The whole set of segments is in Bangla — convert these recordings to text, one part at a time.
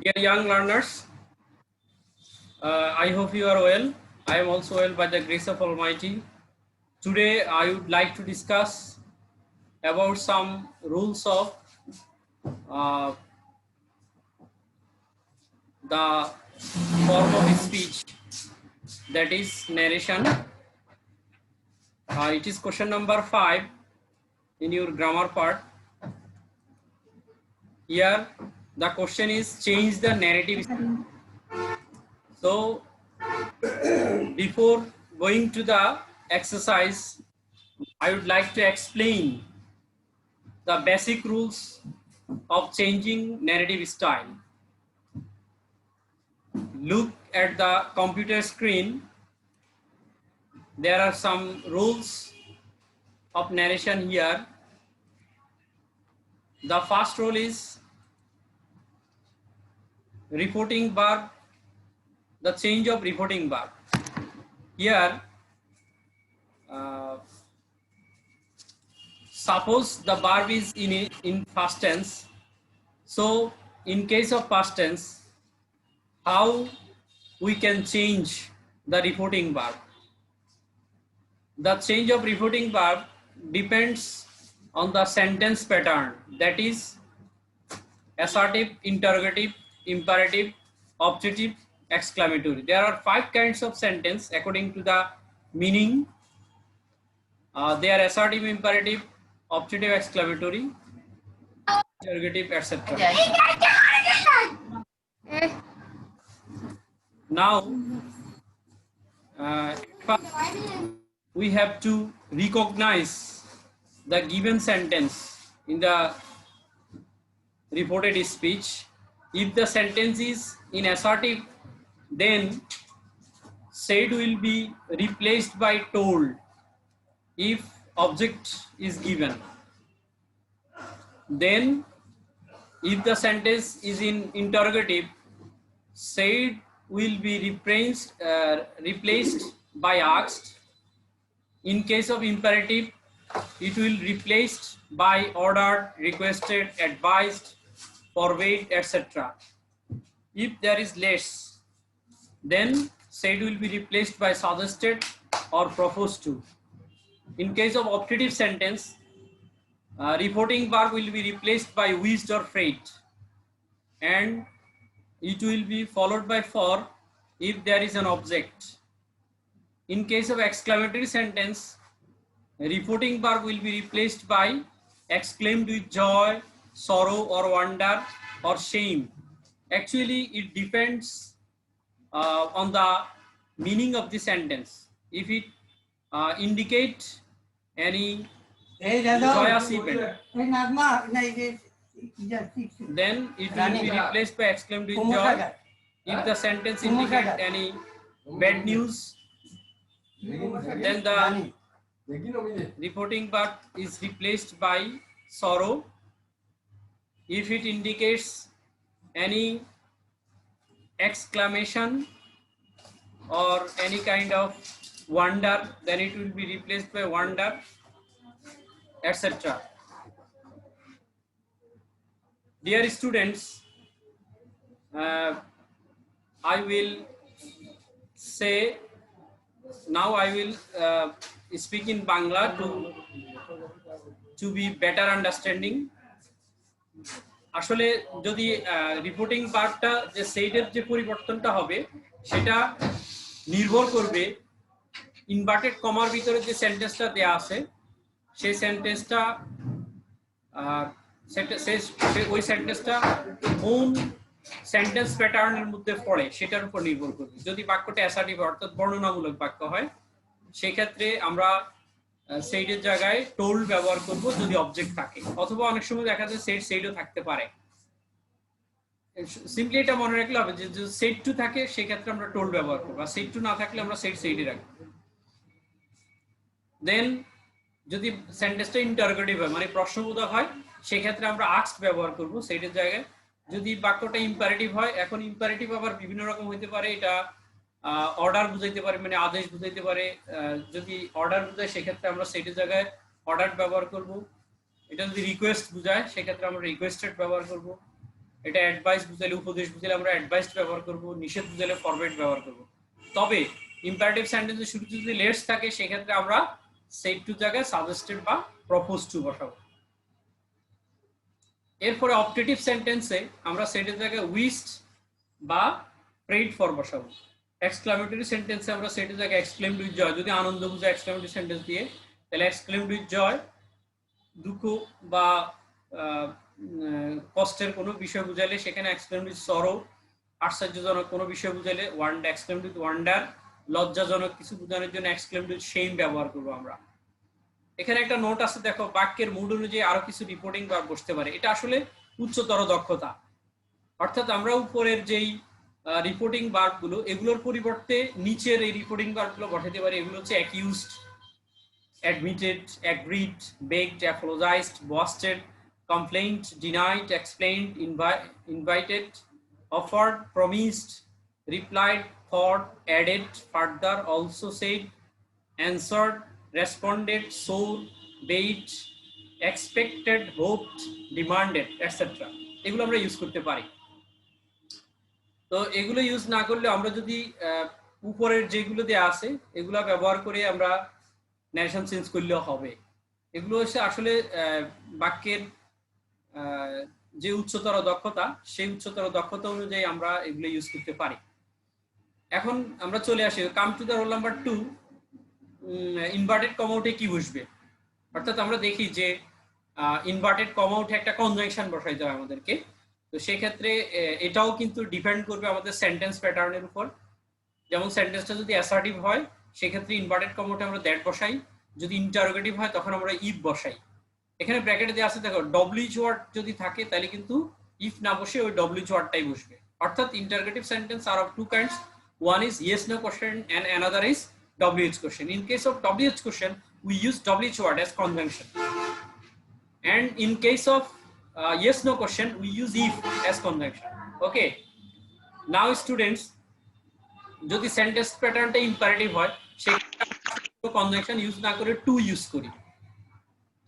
Dear young learners, I hope you are well. I am also well by the grace of Almighty. Today I would like to discuss about some rules of uh, the form of speech, that is narration. It is question number 5 in your grammar part. Here the question is change the narrative. So before going to the exercise, I would like to explain the basic rules of changing narrative style. Look at the computer screen. There are some rules of narration here. The first rule is reporting verb, the change of reporting verb. Here, suppose the verb is in past tense. So, in case of past tense, how we can change the reporting verb? The change of reporting verb depends on the sentence pattern, that is assertive, interrogative, imperative, objective, exclamatory. There are 5 kinds of sentence according to the meaning. They are assertive, imperative, objective, exclamatory, interrogative, etc. Now, we have to recognize the given sentence in the reported speech. If the sentence is in assertive, then said will be replaced by told if object is given. Then if the sentence is in interrogative, said will be replaced by asked. In case of imperative, it will replaced by ordered, requested, advised, forbade, etc. If there is less, then said will be replaced by suggested or proposed to. In case of optative sentence, reporting verb will be replaced by wished or prayed, and it will be followed by for if there is an object. In case of exclamatory sentence, reporting verb will be replaced by exclaimed with joy, sorrow or wonder or shame. Actually, it depends on the meaning of the sentence. If it indicate any joyous event, then it will be replaced by exclaimed with joy. If the sentence indicates any bad news, then the reporting verb is replaced by sorrow. If it indicates any exclamation or any kind of wonder, then it will be replaced by wonder, etc. Dear students, I will say now I will speak in Bangla to be better understanding. আসলে যদি রিপোর্টিং পার্টটা যে সেইডের যে পরিবর্তনটা হবে সেটা নির্ভর করবে ইনভার্টেড কমার ভিতরে যে সেন্টেন্সটা দেয়া আছে সেই সেন্টেন্সটা ওই সেন্টেন্সটা কোন সেন্টেন্স প্যাটার্নের মধ্যে পড়ে সেটার উপর নির্ভর করবে। যদি বাক্যটা অ্যাসার্টিভ অর্থাৎ বর্ণনামূলক বাক্য হয় সেই ক্ষেত্রে আমরা সেইডের জায়গায় টোল্ড ব্যবহার করব যদি অবজেক্ট থাকে, অথবা অনেক সময় দেখা যায় সেইডও থাকতে পারে। সিম্পলি এটা মনে রাখলে হবে যে যদি সেট টু থাকে সেক্ষেত্রে আমরা টোল্ড ব্যবহার করবো, আর সেট টু না থাকলে আমরা সেইডে রাখবো। দেন যদি সেন্টেন্সটা ইন্টারোগেটিভ হয় মানে প্রশ্নবোধক হয় সেক্ষেত্রে আমরা আস্কড ব্যবহার করব সেইডের জায়গায়। যদি বাক্যটা ইম্পারেটিভ হয়, এখন ইম্পারেটিভ আবার বিভিন্ন রকম হতে পারে, এটা অর্ডার বুঝাইতে পারে মানে আদেশ বুঝাইতে পারে। যদি অর্ডার বুঝায় সেক্ষেত্রে আমরা সেইটার জায়গায় অর্ডার ব্যবহার করব। এটা যদি রিকোয়েস্ট বুঝায় সেক্ষেত্রে আমরা রিকোয়েস্টেড ব্যবহার করব। এটা অ্যাডভাইস বুঝাইলে, উপদেশ বুঝাইলে আমরা অ্যাডভাইসড ব্যবহার করব, নিষেধ বুঝাইলে ফরবিড ব্যবহার করব। তবে ইম্পারেটিভ সেন্টেন্সের শুরুতে যদি লেটস থাকে সেক্ষেত্রে আমরা সেড টু জায়গায় সাজেস্টেড বা প্রপোজ টু বসাবো। এরপরে অপটেটিভ সেন্টেন্সে আমরা সেটের জায়গায় উইশড বা প্রেড ফর বসাবো। এক্সক্লামেটরি সেন্টেন্সে আমরা সেটের জায়গায় এক্সক্লেমড উইথ জয়, যদি আনন্দ বুঝায় এক্সক্লামেটরি সেন্টেন্স দিয়ে, তাহলে এক্সক্লেমড উইথ জয়। দুঃখ বা কষ্টের কোনো বিষয় বুঝাইলে সেখানে এক্সক্লেমড উইথ সরো। আশ্চর্যজনক কোনো বিষয় বুঝাইলে এক্সক্লেমড উইথ ওয়ান্ডার। লজ্জাজনক কিছু বোঝানোর জন্য এক্সক্লেমড উইথ শেম ব্যবহার করবো আমরা। এখানে একটা নোট আছে দেখো, বাক্যের মুড অনুযায়ী আরো কিছু রিপোর্টিং ভার্ব বসতে পারে। এটা আসলে উচ্চতর দক্ষতা, অর্থাৎ আমরা উপরের যেই রিপোর্টিং ভার্ব গুলো এগুলোর পরিবর্তে নিচের এই রিপোর্টিং ভার্ব গুলো বসাতে পারি। এগুলো হচ্ছে accused, admitted, agreed, begged, apologised, boasted, complained, denied, explained, invited, offered, promised, replied, thought, added, further, also said, answered, responded, swore, bait, expected, hoped, demanded, etc. এগুলো আমরা ইউজ করতে পারি। তো এগুলো ইউজ না করলে আমরা যদি উপরের যেগুলো দেয়া আছে এগুলো ব্যবহার করে আমরা ন্যারেশন চেঞ্জ করলেও হবে। এগুলো হচ্ছে আসলে বাক্যের যে উচ্চতর দক্ষতা, সেই উচ্চতর দক্ষতা অনুযায়ী আমরা এগুলো ইউজ করতে পারি। এখন আমরা চলে আসি come to the roll number 2। Inverted comma উঠে কি বসবে, অর্থাৎ আমরা দেখি যে ইনভার্টেড কমা উঠে একটা কনজাংশন বসাইতে হয় আমাদেরকে। তো সেক্ষেত্রে এটাও কিন্তু ডিপেন্ড করবে আমাদের সেন্টেন্স প্যাটার্নের উপর। যেমন সেন্টেন্সটা যদি অ্যাসার্টিভ হয় সেক্ষেত্রে ইনভার্টেড কমা উঠে আমরা দ্যাট বসাই, যদি ইন্টারোগেটিভ হয় তখন আমরা ইফ বসাই। এখানে ব্র্যাকেটে দেওয়া আছে দেখো, ডব্লিউএইচ ওয়ার্ড যদি থাকে তাহলে কিন্তু ইফ না বসে ওই ডব্লিউএইচ ওয়ার্ডটাই বসবে। অর্থাৎ interrogative sentence are of two kinds, one is yes no question and another is WH question. In case of WH question we use WH word as conjunction, and in case of yes no question we use if as conjunction. Okay, now students, যদি সেন্টেন্স প্যাটার্নটা ইম্পারেটিভ হয় সেক্ষেত্রে কনজাংশন ইউজ না করে টু ইউজ করি,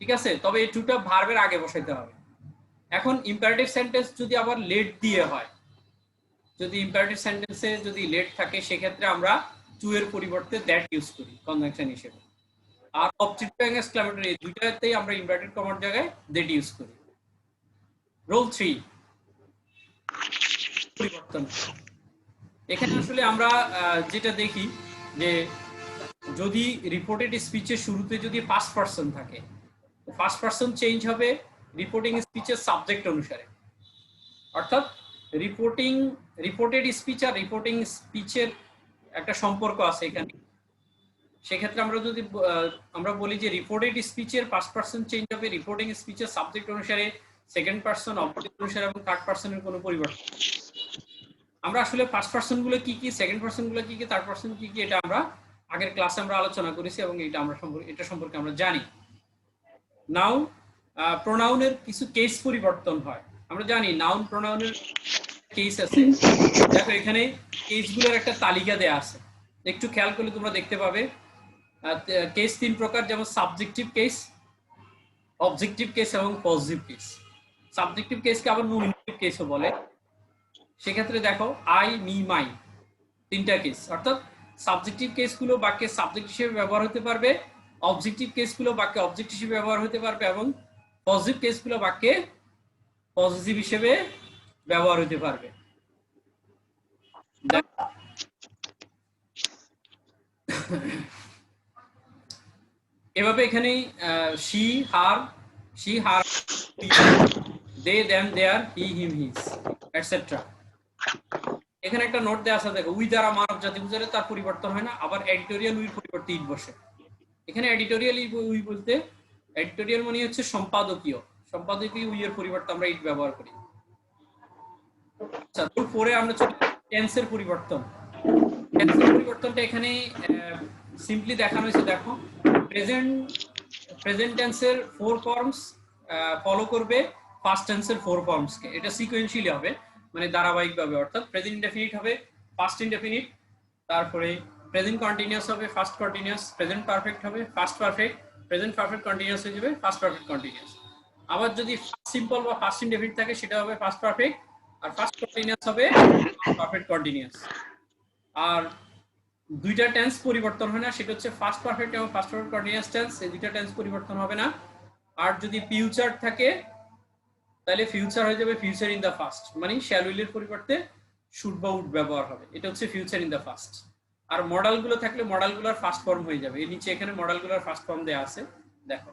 ঠিক আছে? তবে এই টুটা ভার্বের আগে বসাইতে হবে। এখন ইম্পারেটিভ সেন্টেন্স যদি আবার লেট দিয়ে হয়, যদি ইম্পারেটিভ সেন্টেন্সে যদি লেট থাকে সেক্ষেত্রে আমরা টু এর পরিবর্তে দ্যাট ইউজ করি কনজাংশন হিসেবে। আর অবজেক্টিভ এবং এক্সক্লেমেটরি এই দুইটাতেই আমরা ইনভার্টেড কমার জায়গায় দ্যাট ইউজ করি। রোল 3 পরিবর্তন। এখানে আসলে আমরা যেটা দেখি যে যদি রিপোর্টেড স্পিচের শুরুতে যদি ফার্স্ট পারসন থাকে, ফার্স্ট পারসন চেঞ্জ হবে রিপোর্টিং স্পিচের সাবজেক্ট অনুসারে। অর্থাৎ রিপোর্টেড স্পিচ আর রিপোর্টিং স্পিচের একটা সম্পর্ক আছে এখানে। সেক্ষেত্রে আমরা যদি আমরা বলি যে রিপোর্টেড স্পিচের ফার্স্ট পারসন চেঞ্জ হবে রিপোর্টিং স্পিচের সাবজেক্ট অনুসারে, সেকেন্ড পারসন অবজেক্ট অনুসারে এবং থার্ড পারসনের কোনো পরিবর্তন। আমরা আসলে ফার্স্ট পারসন গুলো কি কি, সেকেন্ড পারসন গুলো কি কি, থার্ড পারসন কি কি, এটা আমরা আগের ক্লাসে আমরা আলোচনা করেছি এবং এটা সম্পর্কে আমরা জানি। নাও প্রোনাউনের কিছু কেস পরিবর্তন হয়। আমরা জানি নাউন প্রোনাউনের কেস আছে। দেখো এখানে কেসগুলোর একটা তালিকা দেয়া আছে, একটু খেয়াল করলে তোমরা দেখতে পাবে। কেস 3 প্রকার, যেমন সাবজেক্টিভ কেস, অবজেক্টিভ কেস এবং পজিটিভ কেস। সাবজেক্টিভ কেসকে আবার নমিনেটিভ কেসও বলে। সেক্ষেত্রে দেখো আই, মি, মাই, তিনটা কেস। অর্থাৎ সাবজেক্টিভ কেসগুলো বাক্যে সাবজেক্ট হিসেবে ব্যবহার হতে পারবে, অবজেক্টিভ কেসগুলো বাক্যে অবজেক্ট হিসেবে ব্যবহার হতে পারবে এবং পজিটিভ কেসগুলো বাক্যে পজিটিভ হিসেবে ব্যবহার হতে পারবে। এভাবে এখানে she, her, they, them, their, he, him, his, etc. এখানে একটা নোট দেওয়া আছে দেখো, উই দ্বারা মানব জাতি বুঝালে তার পরিবর্তন হয় না, আবার এডিটোরিয়াল উইর পরিবর্তে ইট বসে। এখানে এডিটোরিয়াল উই বলতে, এডিটোরিয়াল মানে হচ্ছে সম্পাদকীয় উই এর পরিবর্তে আমরা ইট ব্যবহার করি। আচ্ছা, তো পরে আমরা টেন্সের পরিবর্তন। টেন্সের পরিবর্তনটা এখানে সিম্পলি দেখানো হয়েছে। দেখো প্রেজেন্ট টেন্সের 4 ফর্মস ফলো করবে পাস্ট টেন্সের 4 ফর্মসকে। এটা সিকোয়েন্সিয়ালি হবে, মানে ধারাবাহিকভাবে। অর্থাৎ প্রেজেন্ট ইনডেফিনিট হবে পাস্ট ইনডেফিনিট, তারপরে প্রেজেন্ট কন্টিনিউয়াস হবে ফার্স্ট কন্টিনিউয়াস, প্রেজেন্ট পারফেক্ট হবে first perfect, present perfect continuous হয়ে যাবে ফার্স্ট পারফেক্ট কন্টিনিউয়াস। আবার যদি সিম্পল বা ফার্স্ট ইনডেফিনিট থাকে সেটা হবে ফার্স্ট পারফেক্ট, আর ফার্স্ট কন্টিনিউয়াস হবে পারফেক্ট কন্টিনিউয়াস। আর দুইটা টেন্স পরিবর্তন হয় না, সেটা হচ্ছে ফার্স্ট পারফেক্ট এবং ফার্স্ট পারফেক্ট কন্টিনিউয়াস টেন্স, এই দুইটা টেন্স পরিবর্তন হবে না। আর যদি ফিউচার থাকে তাহলে ফিউচার হয়ে যাবে ফিউচার ইন দ্য ফার্স্ট, মানে শ্যাল উইলের পরিবর্তে শুড বা উড ব্যবহার হবে, এটা হচ্ছে ফিউচার ইন দ্য ফার্স্ট। আর মডেলগুলো থাকলে মডেলগুলোর ফার্স্ট ফর্ম হয়ে যাবে, এর নিচে এখানে মডেলগুলোর ফার্স্ট ফর্ম দেওয়া আছে দেখো।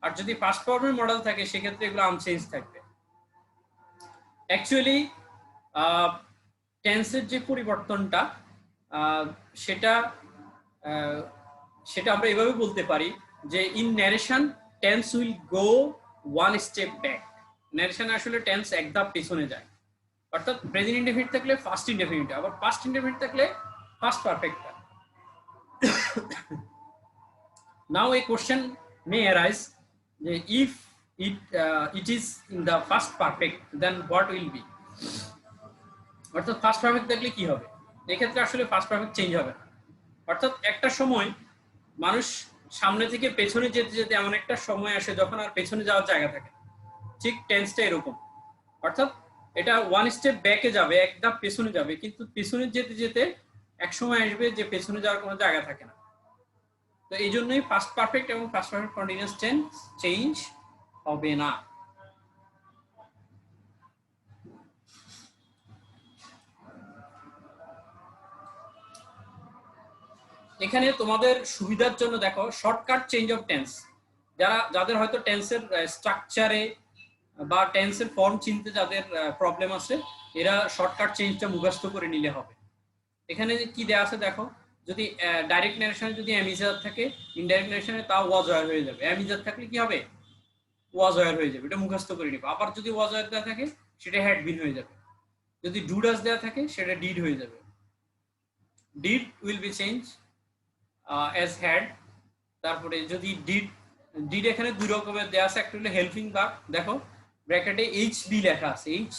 আর যদি ফার্স্ট ফর্মের মডেল থাকে সেক্ষেত্রে এগুলো আনচেঞ্জ থাকবে। অ্যাকচুয়ালি টেন্সের যে পরিবর্তনটা সেটা সেটা আমরা এভাবে বলতে পারি যে in narration tense will go one step back. Narration আসলে টেন্স এক ধাপ পেছনে যায়, অর্থাৎ প্রেজেন্ট ইনডেফিনিট থাকলে ফার্স্ট ইনডেফিনিট, আবার পাস্ট ইনডেফিনিট থাকলে ফার্স্ট পারফেক্ট। নাও এ কোশ্চেন মে অ্যারাইজ যে if it is in the first perfect then what will be, অর্থাৎ ফার্স্ট পারফেক্ট থাকলে কি হবে। এক্ষেত্রে আসলে ফার্স্ট পারফেক্ট চেঞ্জ হবে না, অর্থাৎ একটা সময় মানুষ সামনে থেকে পেছনে যেতে যেতে এমন একটা সময় আসে যখন আর পেছনে যাওয়ার জায়গা থাকে, ঠিক টেন্সটা এরকম, অর্থাৎ এটা ওয়ান স্টেপ ব্যাকে যাবে, এক ধাপ পেছনে যাবে, কিন্তু পেছনে যেতে যেতে এক সময় আসবে যে পেছনে যাওয়ার কোনো জায়গা থাকে না। তো এই জন্যই ফার্স্ট পারফেক্ট এবং first perfect continuous tense change হবে না। এখানে তোমাদের সুবিধার জন্য দেখো শর্টকাট চেঞ্জ অফ টেন্স, যাদের হয়তো টেন্সের স্ট্রাকচারে বা টেন্সের ফর্ম চিনতে যাদের প্রবলেম আছে, এরা শর্টকাট চেঞ্জটা মুখস্থ করে নিলে হবে। এখানে কি দেওয়া আছে দেখো, যদি ডাইরেক্ট ন্যারেশনে যদি অ্যামিজার থাকে, ইনডাইরেক্ট ন্যারেশনে তাও ওয়াজ ওয়্যার হয়ে যাবে। অ্যামিজার থাকলে কি হবে, ওয়াজ ওয়্যার হয়ে যাবে, এটা মুখস্থ করে নিবে। আবার যদি ওয়াজ ওয়্যার দেওয়া থাকে সেটা হ্যাড বিন হয়ে যাবে, যদি ডু ডাজ দেওয়া থাকে সেটা ডিড হয়ে যাবে। Did will be change as had. তারপরে যদি ডিড এখানে দুই রকমের দেওয়া আছে, একটা হলো হেল্পিং ভার্ব, দেখো ব্র্যাকেটে এইচ বি লেখা আছে, এইচ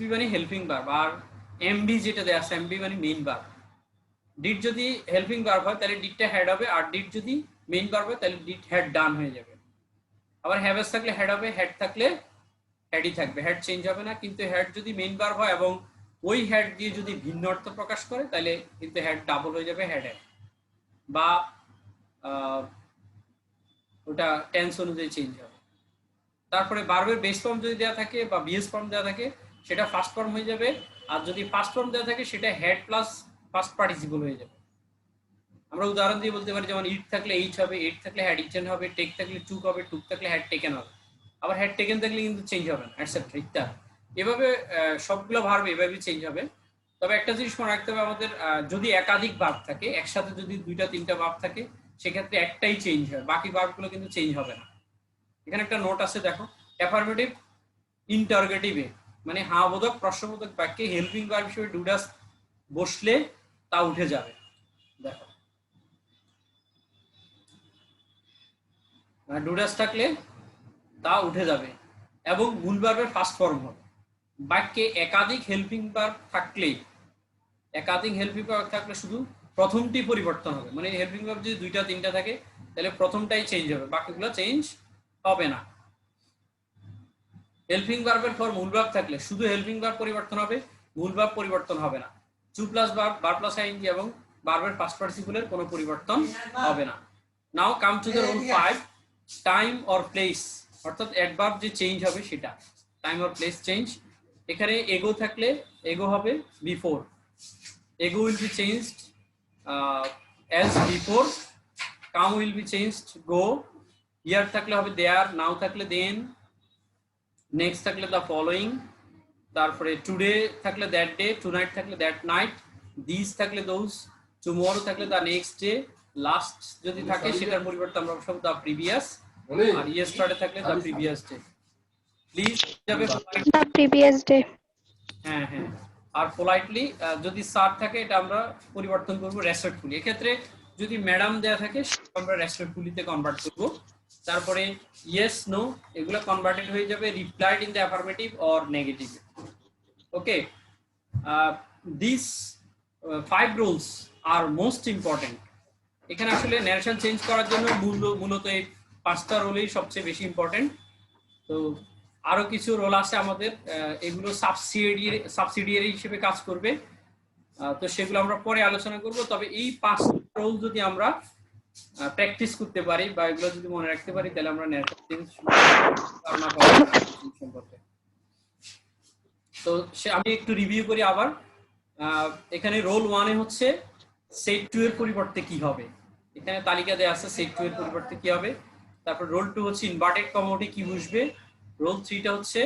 বি মানে হেল্পিং ভার্ব, আর এমবি যেটা দেওয়া আছে এমবি মানে মেইন ভার্ব। ডিড যদি হেল্পিং ভার্ব হয় তাহলে ডিডটা হ্যাড হবে, আর ডিড যদি মেইন ভার্ব হয় তাহলে ডিড হ্যাড ডান হয়ে যাবে। আবার হ্যাভেস থাকলে হ্যাড হবে, হ্যাড থাকলে হ্যাডই থাকবে, হ্যাড চেঞ্জ হবে না। কিন্তু হ্যাড যদি মেইন ভার্ব হয় এবং ওই হ্যাড দিয়ে যদি ভিন্ন অর্থ প্রকাশ করে তাহলে কিন্তু হ্যাড ডাবল হয়ে যাবে, হ্যাড হ্যাড, বা ওটা টেন্স অনুযায়ী চেঞ্জ হবে। তারপরে ভার্বের বেস ফর্ম যদি দেওয়া থাকে বা বিএস ফর্ম দেওয়া থাকে সেটা ফার্স্ট ফর্ম হয়ে যাবে, আর যদি ফার্স্ট ফর্ম দেওয়া থাকে সেটা হ্যাড প্লাস ফার্স্ট পার্টিসিপল হয়ে যাবে। আমরা উদাহরণ দিয়ে বলতে পারি, যেমন ইট থাকলে এইচ হবে, ইট থাকলে হ্যাড ইটেন হবে, টেক থাকলে টুক হবে, টুক থাকলে হ্যাড টেকেন হবে, আবার হ্যাড টেকেন থাকলে কিন্তু চেঞ্জ হবে না, এটসেট্রা ইত্যাদি। এভাবে সবগুলো ভার্ব এভাবে চেঞ্জ হবে। তবে একটা জিনিস মনে রাখতে হবে আমাদের, যদি একাধিক ভার্ব থাকে, একসাথে যদি দুইটা তিনটা ভার্ব থাকে সেক্ষেত্রে একটাই চেঞ্জ হয়, বাকি ভার্বগুলো কিন্তু চেঞ্জ হবে না। এখানে একটা নোট আছে দেখো, অ্যাফার্মেটিভ ইন্টারোগেটিভে মানে হ্যাঁ বোধক প্রশ্নবোধক বাক্যে হেল্পিং ভার্ব হিসেবে ডু ডাজ বসলে তা উঠে যাবে। দেখো ডু ডাজ থাকলে তা উঠে যাবে এবং মূল ভার্বের ফার্স্ট ফর্ম হবে। বাক্যে একাধিক হেল্পিং ভার্ব থাকলে শুধু প্রথমটি পরিবর্তন হবে, মানে হেল্পিং ভার্ব যদি দুইটা তিনটা থাকে তাহলে প্রথমটাই চেঞ্জ হবে, বাকিগুলো চেঞ্জ হবে না। হেল্পিং ভার্বের পর মূল ভার্ব থাকলে শুধু হেল্পিং ভার্ব পরিবর্তন হবে, মূল ভার্ব পরিবর্তন হবে না। To plus verb, verb plus ING এবং ভার্বের পাস্ট পার্টিসিপলের কোনো পরিবর্তন হবে না। Now come to the rule 5, time or place, অর্থাৎ অ্যাডভার্ব যে চেঞ্জ হবে সেটা টাইম অর প্লেস চেঞ্জ। এখানে এগো থাকলে এগো হবে before, ago will be changed as before, come will be changed go, here থাকলে হবে দেয়ার, নাও থাকলে দেন, নেক্সট থাকলে দ্য ফলোইং, তারপরে টুডে থাকলে দ্যাট ডে, টুনাইট থাকলে দ্যাট নাইট, দিস থাকলে দোজ, টুমরো থাকলে দ্য নেক্সট ডে, লাস্ট যদি থাকে সেটার পরিবর্তে আমরা সব দ্য প্রিভিয়াস, আর ইয়েস্টারডে থাকলে দ্য প্রিভিয়াস ডে। প্লিজ যাবে দ্য প্রিভিয়াস ডে, হ্যাঁ হ্যাঁ। আর পোলাইটলি যদি স্যার থাকে এটা আমরা পরিবর্তন করব রেসপেক্টফুলি। এক্ষেত্রে যদি ম্যাডাম দেয়া থাকে আমরা রেসপেক্টফুলিতে কনভার্ট করব। তারপরে ইয়েস নো এগুলো কনভার্টেড হয়ে যাবে replied in the affirmative or negative. Okay, this 5 rules are most important. এখানে আসলে ন্যারেশন চেঞ্জ করার জন্য মূলত এই 5টা রুলই সবচেয়ে বেশি ইম্পর্টেন্ট। তো আরো কিছু রোল আছে আমাদের, এগুলো সাবসিডিয়ারি হিসেবে কাজ করবে। তো সেগুলো আমরা পরে আলোচনা করব। তবে এই 5টা রোল যদি আমরা প্র্যাকটিস করতে পারি বা এগুলো যদি মনে রাখতে পারি, তাহলে আমরা ধারণা পাবো সম্পর্কে। তো আমি একটু রিভিউ করি আবার। এখানে রোল 1 এ হচ্ছে সেট 2 এর পরিবর্তে কি হবে, এখানে তালিকা দেয়া আছে সেট 2 এর পরিবর্তে কি হবে। তারপর রোল 2 হচ্ছে ইনভার্টেড কমোডি কি বুঝবে। রোল 3 টা হচ্ছে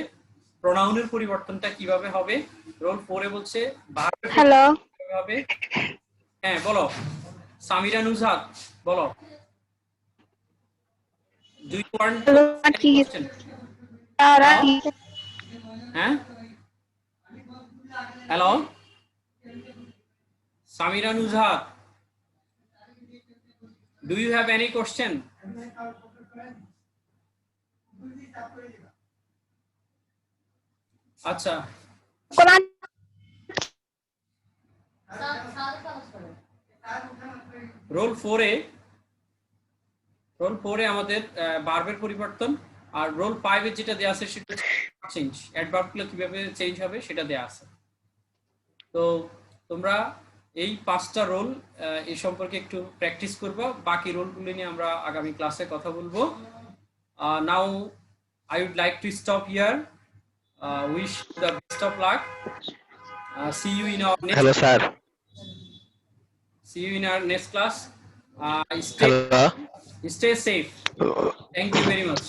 প্রোনাউনের পরিবর্তনটা কিভাবে হবে। রোল 4 এ বলছে ভার্বের হ্যালো কিভাবে হবে। হ্যাঁ বলো সামিরা নুজহাত, বলো। Do you want hello any কি question? হ্যাঁ hello Samira Nuzhat, do you have any question? আচ্ছা রোল 4 এ আমাদের ভার্বের পরিবর্তন, আর রোল 5 এ যেটা দেয়া আছে সেটা চেঞ্জ, অ্যাডভার্বগুলো কিভাবে চেঞ্জ হবে সেটা দেয়া আছে। তো তোমরা এই 5টা রোল এই সম্পর্কে একটু প্র্যাকটিস করবা, বাকি রোলগুলো নিয়ে আমরা আগামী ক্লাসে কথা বলবো। নাও I would like to stop here. Wish you the best of luck. See you in our next. Hello, sir. See you in our next class. Hello. Stay safe. Thank you very much.